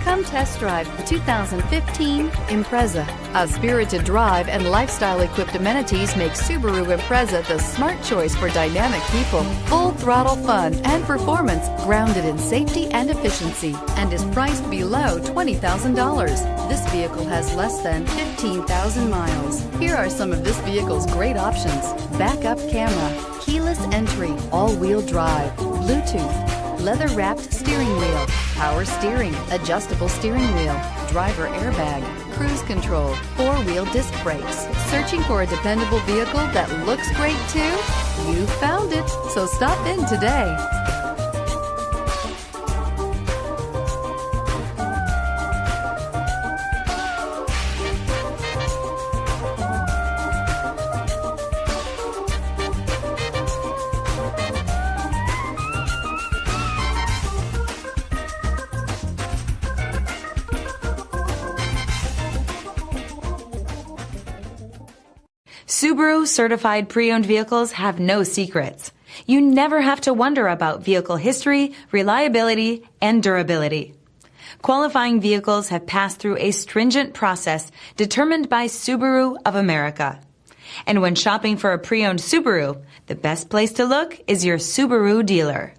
Come test drive the 2015 Impreza. A spirited drive and lifestyle-equipped amenities make Subaru Impreza the smart choice for dynamic people. Full-throttle fun and performance grounded in safety and efficiency, and is priced below $20,000. This vehicle has less than 15,000 miles. Here are some of this vehicle's great options: backup camera, keyless entry, all-wheel drive, Bluetooth, leather-wrapped steering wheel, power steering, adjustable steering wheel, driver airbag, cruise control, four-wheel disc brakes. Searching for a dependable vehicle that looks great too? You found it, so stop in today. Subaru certified pre-owned vehicles have no secrets. You never have to wonder about vehicle history, reliability, and durability. Qualifying vehicles have passed through a stringent process determined by Subaru of America. And when shopping for a pre-owned Subaru, the best place to look is your Subaru dealer.